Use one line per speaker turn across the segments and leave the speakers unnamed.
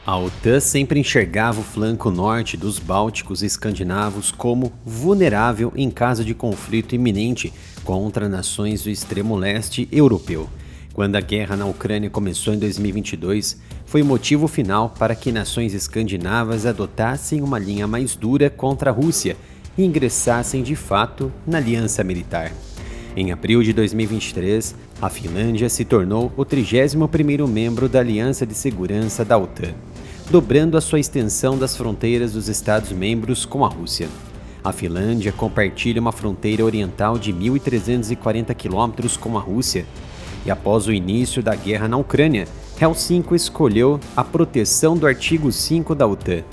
A OTAN sempre enxergava o flanco norte dos Bálticos escandinavos como vulnerável em caso de conflito iminente contra nações do extremo leste europeu. Quando a guerra na Ucrânia começou em 2022, foi o motivo final para que nações escandinavas adotassem uma linha mais dura contra a Rússia e ingressassem de fato na aliança militar. Em abril de 2023, a Finlândia se tornou o 31º membro da Aliança de Segurança da OTAN, dobrando a sua extensão das fronteiras dos Estados-membros com a Rússia. A Finlândia compartilha uma fronteira oriental de 1.340 quilômetros com a Rússia, e após o início da guerra na Ucrânia, Helsinki escolheu a proteção do artigo 5 da OTAN,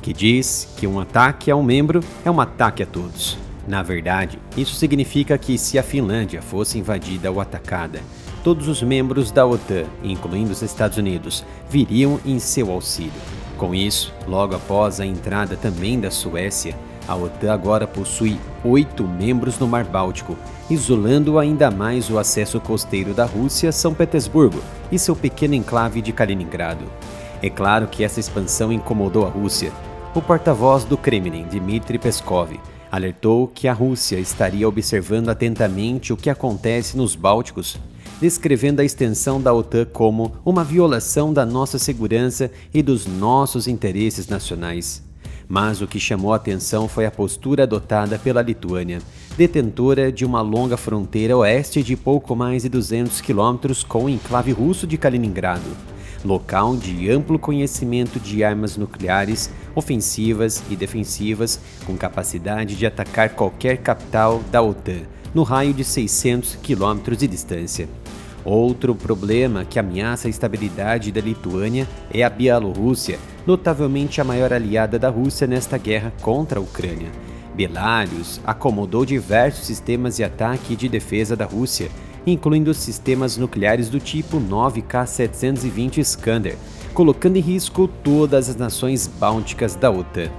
que diz que um ataque a um membro é um ataque a todos. Na verdade, isso significa que se a Finlândia fosse invadida ou atacada, todos os membros da OTAN, incluindo os Estados Unidos, viriam em seu auxílio. Com isso, logo após a entrada também da Suécia, a OTAN agora possui 8 membros no Mar Báltico, isolando ainda mais o acesso costeiro da Rússia a São Petersburgo e seu pequeno enclave de Kaliningrado. É claro que essa expansão incomodou a Rússia. O porta-voz do Kremlin, Dmitry Peskov, alertou que a Rússia estaria observando atentamente o que acontece nos Bálticos, descrevendo a extensão da OTAN como uma violação da nossa segurança e dos nossos interesses nacionais. Mas o que chamou a atenção foi a postura adotada pela Lituânia, detentora de uma longa fronteira oeste de pouco mais de 200 quilômetros com o enclave russo de Kaliningrado, local de amplo conhecimento de armas nucleares, ofensivas e defensivas, com capacidade de atacar qualquer capital da OTAN, no raio de 600 quilômetros de distância. Outro problema que ameaça a estabilidade da Lituânia é a Bielorrússia, notavelmente a maior aliada da Rússia nesta guerra contra a Ucrânia. Belarus acomodou diversos sistemas de ataque e de defesa da Rússia, incluindo sistemas nucleares do tipo 9K720 Iskander, colocando em risco todas as nações bálticas da OTAN.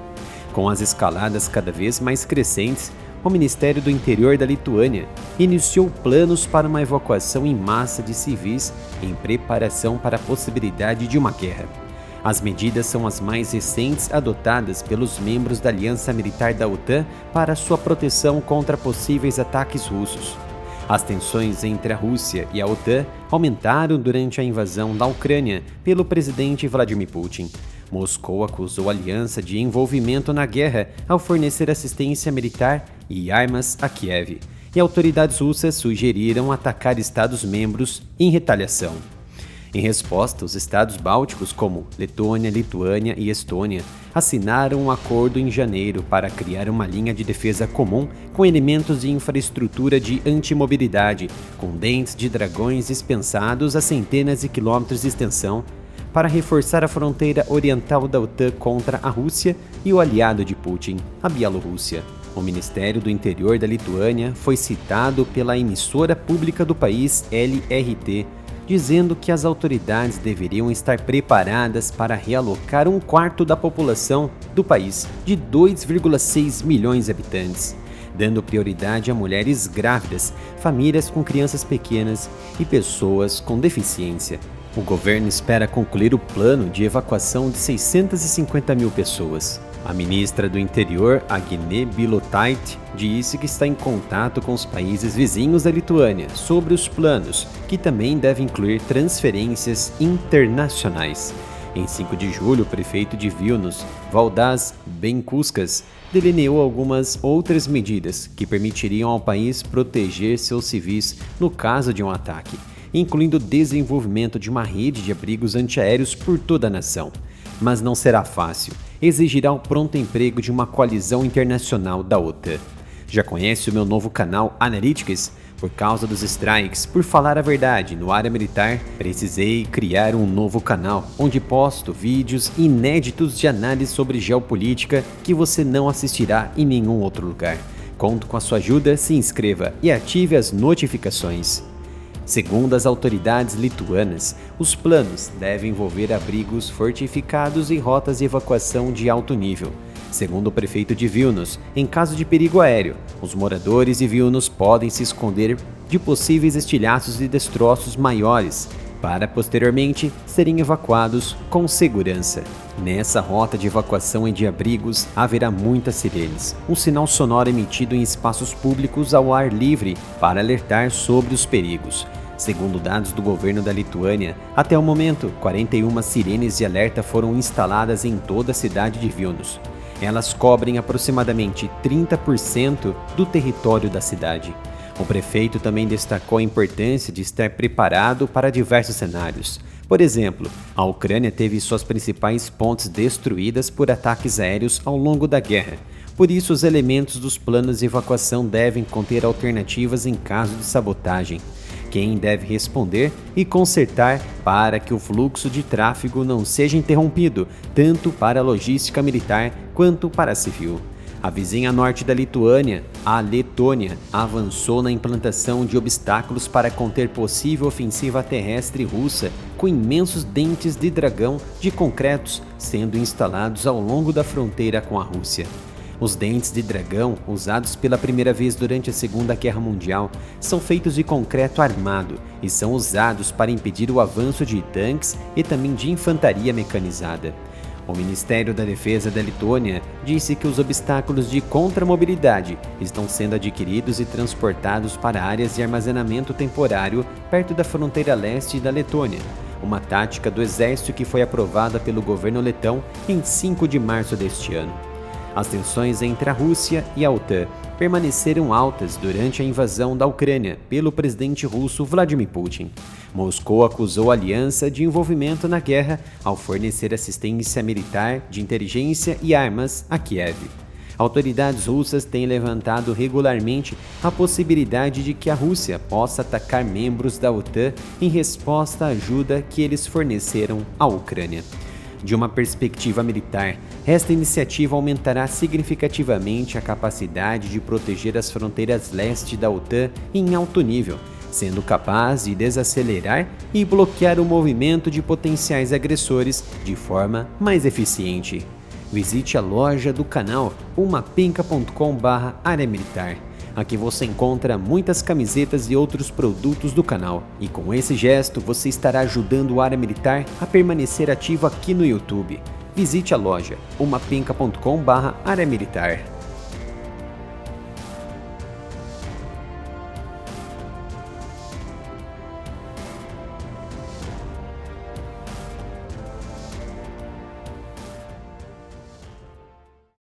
Com as escaladas cada vez mais crescentes, o Ministério do Interior da Lituânia iniciou planos para uma evacuação em massa de civis em preparação para a possibilidade de uma guerra. As medidas são as mais recentes adotadas pelos membros da Aliança Militar da OTAN para sua proteção contra possíveis ataques russos. As tensões entre a Rússia e a OTAN aumentaram durante a invasão da Ucrânia pelo presidente Vladimir Putin. Moscou acusou a aliança de envolvimento na guerra ao fornecer assistência militar e armas a Kiev, e autoridades russas sugeriram atacar Estados-membros em retaliação. Em resposta, os estados bálticos como Letônia, Lituânia e Estônia assinaram um acordo em janeiro para criar uma linha de defesa comum com elementos de infraestrutura de antimobilidade, com dentes de dragões dispensados a centenas de quilômetros de extensão, para reforçar a fronteira oriental da OTAN contra a Rússia e o aliado de Putin, a Bielorrússia. O Ministério do Interior da Lituânia foi citado pela emissora pública do país LRT, dizendo que as autoridades deveriam estar preparadas para realocar um quarto da população do país, de 2,6 milhões de habitantes, dando prioridade a mulheres grávidas, famílias com crianças pequenas e pessoas com deficiência. O governo espera concluir o plano de evacuação de 650 mil pessoas. A ministra do Interior, Agnė Bilotaitė, disse que está em contato com os países vizinhos da Lituânia sobre os planos, que também devem incluir transferências internacionais. Em 5 de julho, o prefeito de Vilnius, Valdas Benkunskas, delineou algumas outras medidas que permitiriam ao país proteger seus civis no caso de um ataque, incluindo o desenvolvimento de uma rede de abrigos antiaéreos por toda a nação. Mas não será fácil, exigirá o pronto emprego de uma coalizão internacional da OTAN. Já conhece o meu novo canal Analytics? Por causa dos strikes, por falar a verdade, no área militar, precisei criar um novo canal, onde posto vídeos inéditos de análise sobre geopolítica que você não assistirá em nenhum outro lugar. Conto com a sua ajuda, se inscreva e ative as notificações. Segundo as autoridades lituanas, os planos devem envolver abrigos fortificados e rotas de evacuação de alto nível. Segundo o prefeito de Vilnius, em caso de perigo aéreo, os moradores de Vilnius podem se esconder de possíveis estilhaços e destroços maiores, para posteriormente serem evacuados com segurança. Nessa rota de evacuação e de abrigos haverá muitas sirenes, um sinal sonoro emitido em espaços públicos ao ar livre para alertar sobre os perigos. Segundo dados do governo da Lituânia, até o momento, 41 sirenes de alerta foram instaladas em toda a cidade de Vilnius. Elas cobrem aproximadamente 30% do território da cidade. O prefeito também destacou a importância de estar preparado para diversos cenários. Por exemplo, a Ucrânia teve suas principais pontes destruídas por ataques aéreos ao longo da guerra. Por isso, os elementos dos planos de evacuação devem conter alternativas em caso de sabotagem. Quem deve responder e consertar para que o fluxo de tráfego não seja interrompido, tanto para a logística militar quanto para a civil. A vizinha norte da Lituânia, a Letônia, avançou na implantação de obstáculos para conter possível ofensiva terrestre russa, com imensos dentes de dragão de concretos sendo instalados ao longo da fronteira com a Rússia. Os dentes de dragão, usados pela primeira vez durante a Segunda Guerra Mundial, são feitos de concreto armado e são usados para impedir o avanço de tanques e também de infantaria mecanizada. O Ministério da Defesa da Letônia disse que os obstáculos de contramobilidade estão sendo adquiridos e transportados para áreas de armazenamento temporário perto da fronteira leste da Letônia, uma tática do exército que foi aprovada pelo governo letão em 5 de março deste ano. As tensões entre a Rússia e a OTAN permaneceram altas durante a invasão da Ucrânia pelo presidente russo Vladimir Putin. Moscou acusou a aliança de envolvimento na guerra ao fornecer assistência militar, de inteligência e armas a Kiev. Autoridades russas têm levantado regularmente a possibilidade de que a Rússia possa atacar membros da OTAN em resposta à ajuda que eles forneceram à Ucrânia. De uma perspectiva militar, esta iniciativa aumentará significativamente a capacidade de proteger as fronteiras leste da OTAN em alto nível, sendo capaz de desacelerar e bloquear o movimento de potenciais agressores de forma mais eficiente. Visite a loja do canal umapenca.com/área militar. Aqui você encontra muitas camisetas e outros produtos do canal. E com esse gesto você estará ajudando o Área Militar a permanecer ativo aqui no YouTube. Visite a loja umapenca.com/área militar.